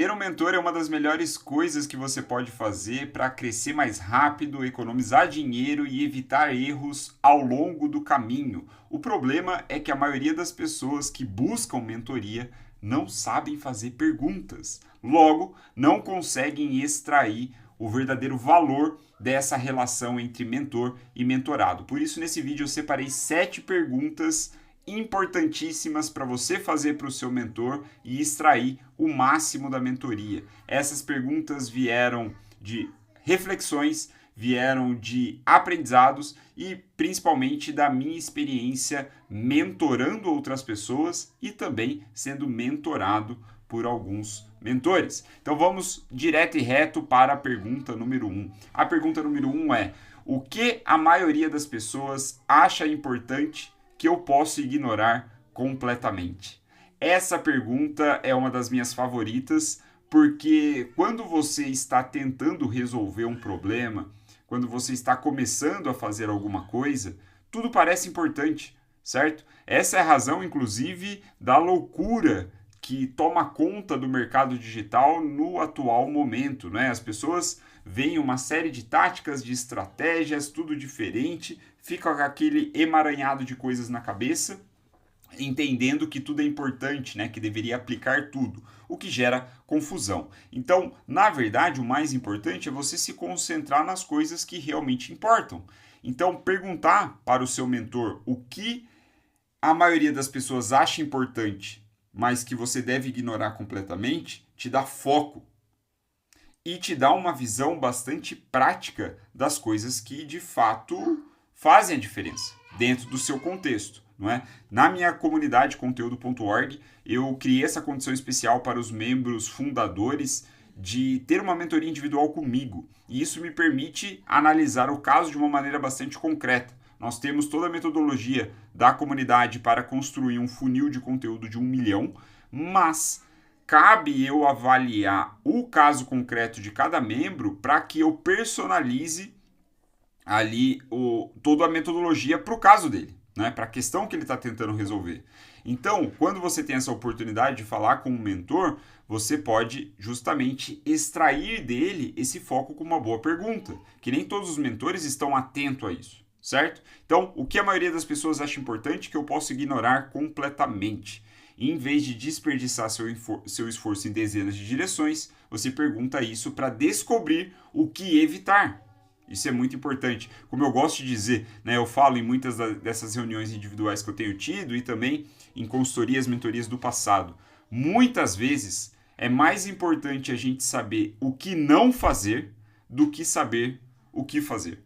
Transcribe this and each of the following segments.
Ter um mentor é uma das melhores coisas que você pode fazer para crescer mais rápido, economizar dinheiro e evitar erros ao longo do caminho. O problema é que a maioria das pessoas que buscam mentoria não sabem fazer perguntas. Logo, não conseguem extrair o verdadeiro valor dessa relação entre mentor e mentorado. Por isso, nesse vídeo eu separei 7 perguntas importantíssimas para você fazer para o seu mentor e extrair o máximo da mentoria. Essas perguntas vieram de reflexões, vieram de aprendizados e principalmente da minha experiência mentorando outras pessoas e também sendo mentorado por alguns mentores. Então vamos direto e reto para a pergunta número 1. A pergunta número 1 é: o que a maioria das pessoas acha importante que eu posso ignorar completamente? Essa pergunta é uma das minhas favoritas, porque quando você está tentando resolver um problema, quando você está começando a fazer alguma coisa, tudo parece importante, certo? Essa é a razão, inclusive, da loucura que toma conta do mercado digital no atual momento, né? As pessoas veem uma série de táticas, de estratégias, tudo diferente, fica com aquele emaranhado de coisas na cabeça, entendendo que tudo é importante, né? Que deveria aplicar tudo, o que gera confusão. Então, na verdade, o mais importante é você se concentrar nas coisas que realmente importam. Então, perguntar para o seu mentor o que a maioria das pessoas acha importante, mas que você deve ignorar completamente, te dá foco e te dá uma visão bastante prática das coisas que de fato fazem a diferença dentro do seu contexto, não é? Na minha comunidade conteúdo.org, eu criei essa condição especial para os membros fundadores de ter uma mentoria individual comigo, e isso me permite analisar o caso de uma maneira bastante concreta. Nós temos toda a metodologia da comunidade para construir um funil de conteúdo de 1 milhão, mas cabe eu avaliar o caso concreto de cada membro para que eu personalize ali toda a metodologia para o caso dele, né? Para a questão que ele está tentando resolver. Então, quando você tem essa oportunidade de falar com um mentor, você pode justamente extrair dele esse foco com uma boa pergunta, que nem todos os mentores estão atentos a isso, certo? Então, o que a maioria das pessoas acha importante que eu posso ignorar completamente. Em vez de desperdiçar seu esforço em dezenas de direções, você pergunta isso para descobrir o que evitar. Isso é muito importante. Como eu gosto de dizer, né, eu falo em muitas dessas reuniões individuais que eu tenho tido e também em consultorias, mentorias do passado. Muitas vezes é mais importante a gente saber o que não fazer do que saber o que fazer,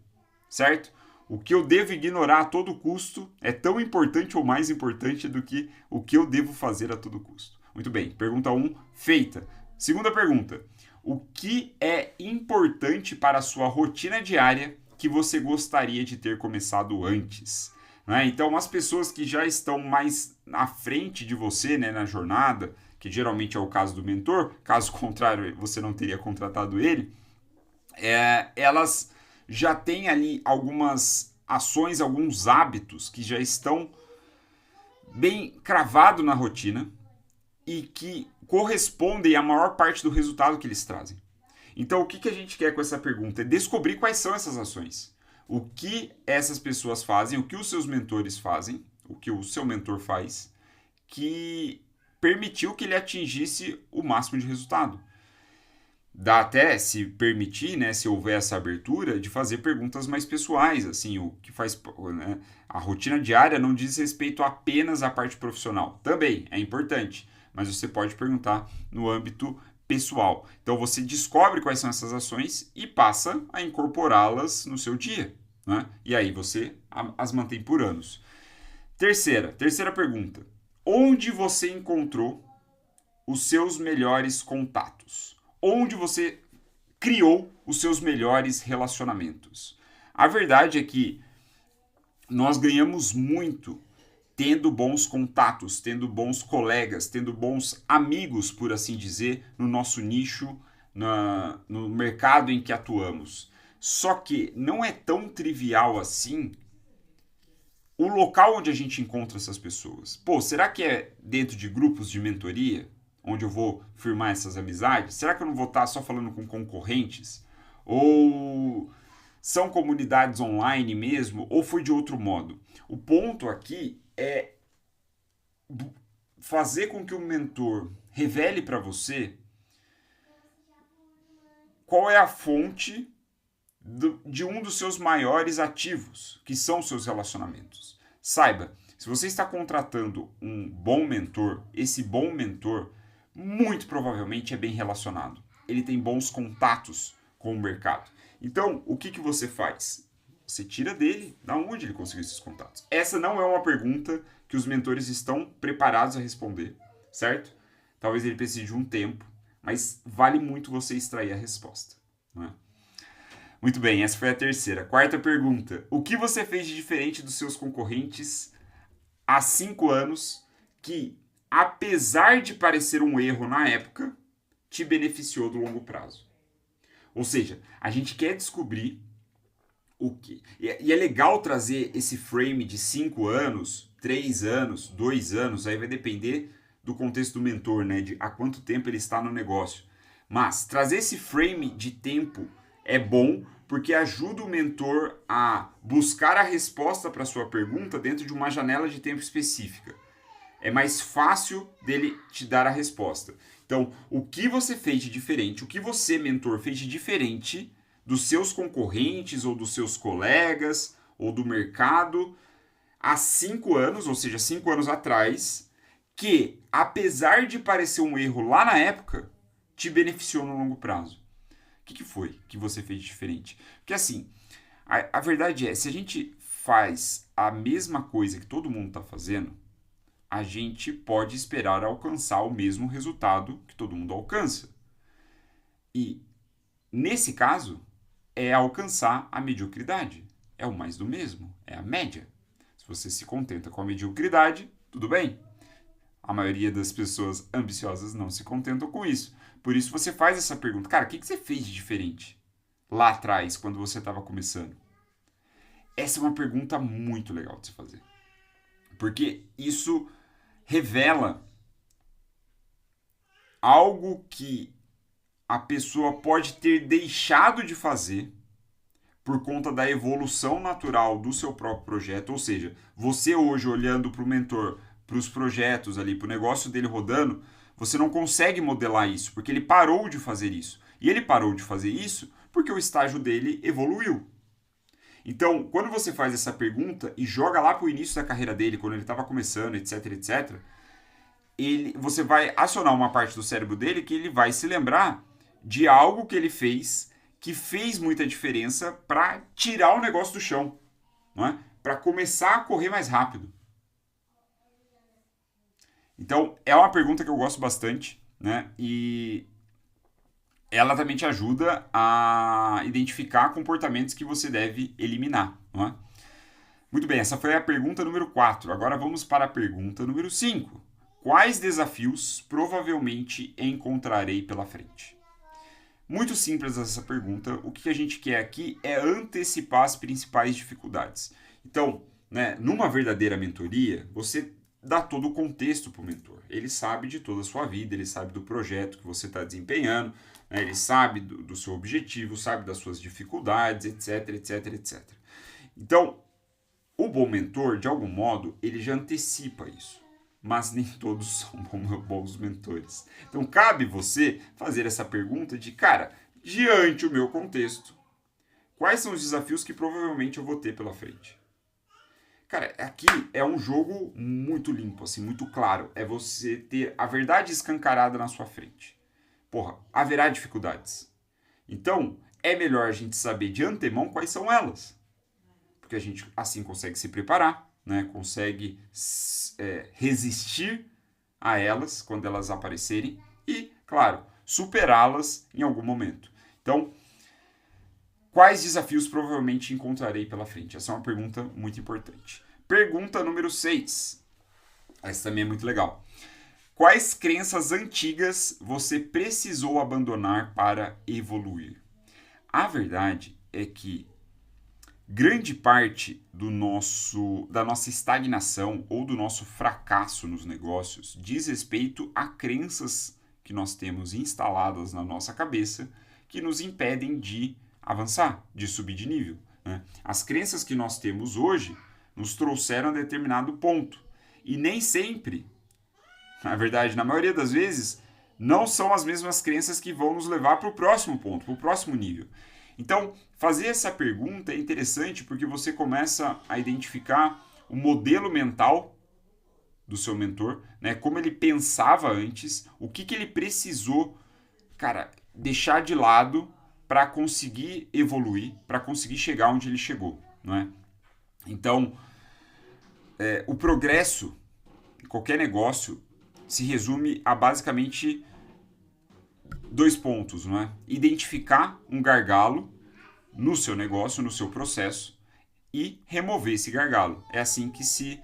certo? O que eu devo ignorar a todo custo é tão importante ou mais importante do que o que eu devo fazer a todo custo. Muito bem, pergunta 1 feita. Segunda pergunta: o que é importante para a sua rotina diária que você gostaria de ter começado antes? Né? Então, as pessoas que já estão mais à frente de você, né, na jornada, que geralmente é o caso do mentor, caso contrário, você não teria contratado ele, elas já têm ali algumas ações, alguns hábitos que já estão bem cravados na rotina e que correspondem à maior parte do resultado que eles trazem. Então, o que a gente quer com essa pergunta? É descobrir quais são essas ações. O que essas pessoas fazem, o que os seus mentores fazem, o que o seu mentor faz, que permitiu que ele atingisse o máximo de resultado. Dá até, se permitir, né, se houver essa abertura, de fazer perguntas mais pessoais, assim, o que faz, né, a rotina diária não diz respeito apenas à parte profissional, também é importante, mas você pode perguntar no âmbito pessoal. Então você descobre quais são essas ações e passa a incorporá-las no seu dia, né? E aí você as mantém por anos. Terceira pergunta: onde você encontrou os seus melhores contatos? Onde você criou os seus melhores relacionamentos? A verdade é que nós ganhamos muito tendo bons contatos, tendo bons colegas, tendo bons amigos, por assim dizer, no nosso nicho, no mercado em que atuamos. Só que não é tão trivial assim o local onde a gente encontra essas pessoas. Pô, será que é dentro de grupos de mentoria? onde eu vou firmar essas amizades? Será que eu não vou estar só falando com concorrentes? Ou são comunidades online mesmo? Ou foi de outro modo? O ponto aqui é fazer com que o mentor revele para você qual é a fonte de um dos seus maiores ativos, que são os seus relacionamentos. Saiba, se você está contratando um bom mentor, esse bom mentor muito provavelmente é bem relacionado. Ele tem bons contatos com o mercado. Então, o que você faz? Você tira dele da onde ele conseguiu esses contatos. Essa não é uma pergunta que os mentores estão preparados a responder, certo? Talvez ele precise de um tempo, mas vale muito você extrair a resposta. Não é? Muito bem, essa foi a terceira. Quarta pergunta. O que você fez de diferente dos seus concorrentes há 5 anos que, apesar de parecer um erro na época, te beneficiou do longo prazo? Ou seja, a gente quer descobrir o que... E é legal trazer esse frame de 5 anos, 3 anos, 2 anos, aí vai depender do contexto do mentor, né? De há quanto tempo ele está no negócio. Mas trazer esse frame de tempo é bom porque ajuda o mentor a buscar a resposta para a sua pergunta dentro de uma janela de tempo específica. É mais fácil dele te dar a resposta. Então, o que você fez de diferente, o que você, mentor, fez de diferente dos seus concorrentes ou dos seus colegas ou do mercado há 5 anos, ou seja, 5 anos atrás, que, apesar de parecer um erro lá na época, te beneficiou no longo prazo. O que foi que você fez de diferente? Porque assim, a verdade é, se a gente faz a mesma coisa que todo mundo está fazendo, a gente pode esperar alcançar o mesmo resultado que todo mundo alcança. E, nesse caso, é alcançar a mediocridade. É o mais do mesmo, é a média. Se você se contenta com a mediocridade, tudo bem. A maioria das pessoas ambiciosas não se contentam com isso. Por isso você faz essa pergunta. Cara, o que você fez de diferente lá atrás, quando você estava começando? Essa é uma pergunta muito legal de se fazer. Porque isso revela algo que a pessoa pode ter deixado de fazer por conta da evolução natural do seu próprio projeto. Ou seja, você hoje olhando para o mentor, para os projetos ali, para o negócio dele rodando, você não consegue modelar isso, porque ele parou de fazer isso. E ele parou de fazer isso porque o estágio dele evoluiu. Então, quando você faz essa pergunta e joga lá para o início da carreira dele, quando ele estava começando, etc, etc, você vai acionar uma parte do cérebro dele que ele vai se lembrar de algo que ele fez que fez muita diferença para tirar o negócio do chão, não é? Para começar a correr mais rápido. Então, é uma pergunta que eu gosto bastante, né? E ela também te ajuda a identificar comportamentos que você deve eliminar, não é? Muito bem, essa foi a pergunta número 4. Agora vamos para a pergunta número 5. Quais desafios provavelmente encontrarei pela frente? Muito simples essa pergunta. O que a gente quer aqui é antecipar as principais dificuldades. Então, né, numa verdadeira mentoria, você dá todo o contexto para o mentor. Ele sabe de toda a sua vida, ele sabe do projeto que você está desempenhando, né, ele sabe do seu objetivo, sabe das suas dificuldades, etc, etc, etc. Então, o bom mentor, de algum modo, ele já antecipa isso. Mas nem todos são bons mentores. Então, cabe você fazer essa pergunta de, cara, diante do meu contexto, quais são os desafios que provavelmente eu vou ter pela frente? Cara, aqui é um jogo muito limpo, assim, muito claro. É você ter a verdade escancarada na sua frente. Porra, haverá dificuldades. Então, é melhor a gente saber de antemão quais são elas. Porque a gente assim consegue se preparar, né? Consegue resistir a elas quando elas aparecerem e, claro, superá-las em algum momento. Então, quais desafios provavelmente encontrarei pela frente? Essa é uma pergunta muito importante. Pergunta número 6. Essa também é muito legal. Quais crenças antigas você precisou abandonar para evoluir? A verdade é que grande parte da nossa estagnação ou do nosso fracasso nos negócios diz respeito a crenças que nós temos instaladas na nossa cabeça que nos impedem de avançar, de subir de nível, né? As crenças que nós temos hoje nos trouxeram a determinado ponto. E nem sempre, na verdade, na maioria das vezes, não são as mesmas crenças que vão nos levar para o próximo ponto, para o próximo nível. Então, fazer essa pergunta é interessante porque você começa a identificar o modelo mental do seu mentor, né? Como ele pensava antes, o que ele precisou, cara, deixar de lado para conseguir evoluir, para conseguir chegar onde ele chegou, não é? Então, o progresso em qualquer negócio se resume a basicamente 2 pontos, não é? Identificar um gargalo no seu negócio, no seu processo e remover esse gargalo. É assim que se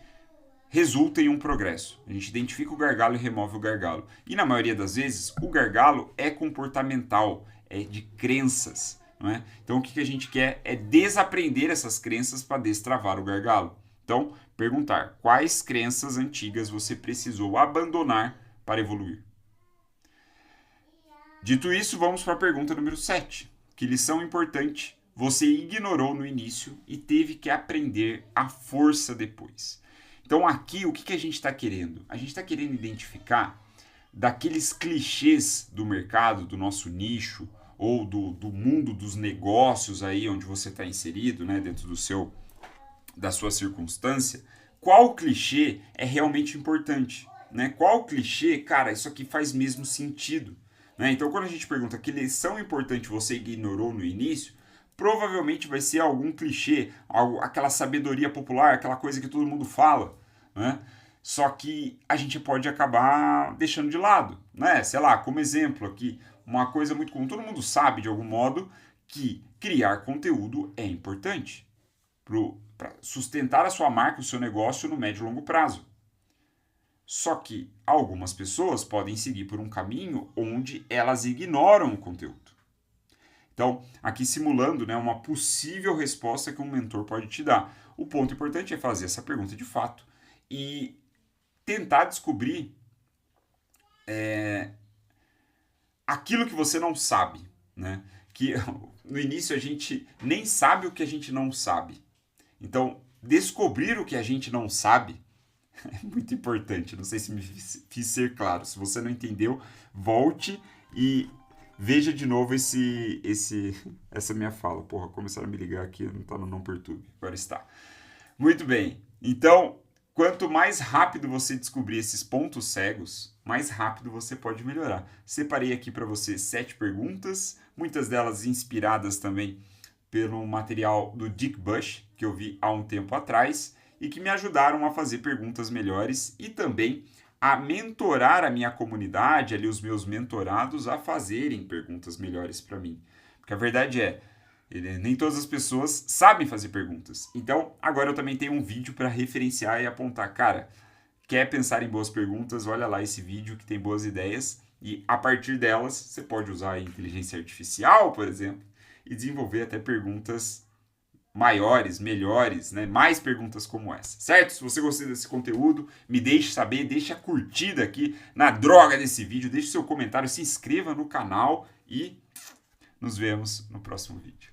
resulta em um progresso. A gente identifica o gargalo e remove o gargalo. E na maioria das vezes, o gargalo é comportamental, é de crenças, não é? Então o que a gente quer é desaprender essas crenças para destravar o gargalo. Então, perguntar quais crenças antigas você precisou abandonar para evoluir. Dito isso, vamos para a pergunta número 7. Que lição importante você ignorou no início e teve que aprender à força depois? Então aqui, o que a gente está querendo? A gente está querendo identificar daqueles clichês do mercado, do nosso nicho, ou do mundo dos negócios aí onde você está inserido, né, dentro da sua circunstância, qual clichê é realmente importante, né? Qual clichê, cara, isso aqui faz mesmo sentido, né? Então, quando a gente pergunta que lição importante você ignorou no início, provavelmente vai ser algum clichê, aquela sabedoria popular, aquela coisa que todo mundo fala, né? Só que a gente pode acabar deixando de lado, né? Sei lá, como exemplo aqui, uma coisa muito comum, todo mundo sabe de algum modo que criar conteúdo é importante para sustentar a sua marca, o seu negócio no médio e longo prazo. Só que algumas pessoas podem seguir por um caminho onde elas ignoram o conteúdo. Então, aqui simulando, né, uma possível resposta que um mentor pode te dar. O ponto importante é fazer essa pergunta de fato e tentar descobrir aquilo que você não sabe, né? Que no início a gente nem sabe o que a gente não sabe. Então, descobrir o que a gente não sabe é muito importante. Não sei se me fiz ser claro. Se você não entendeu, volte e veja de novo essa minha fala. Porra, começaram a me ligar aqui, não está no Não Perturbe. Agora está. Muito bem. Então, quanto mais rápido você descobrir esses pontos cegos, mais rápido você pode melhorar. Separei aqui para você 7 perguntas, muitas delas inspiradas também pelo material do Dick Bush, que eu vi há um tempo atrás, e que me ajudaram a fazer perguntas melhores e também a mentorar a minha comunidade, ali os meus mentorados, a fazerem perguntas melhores para mim. Porque a verdade é, nem todas as pessoas sabem fazer perguntas. Então, agora eu também tenho um vídeo para referenciar e apontar. Cara, quer pensar em boas perguntas? Olha lá esse vídeo que tem boas ideias. E a partir delas, você pode usar a inteligência artificial, por exemplo, e desenvolver até perguntas maiores, melhores, né? Mais perguntas como essa, certo? Se você gostou desse conteúdo, me deixe saber, deixa a curtida aqui na droga desse vídeo, deixe seu comentário, se inscreva no canal e nos vemos no próximo vídeo.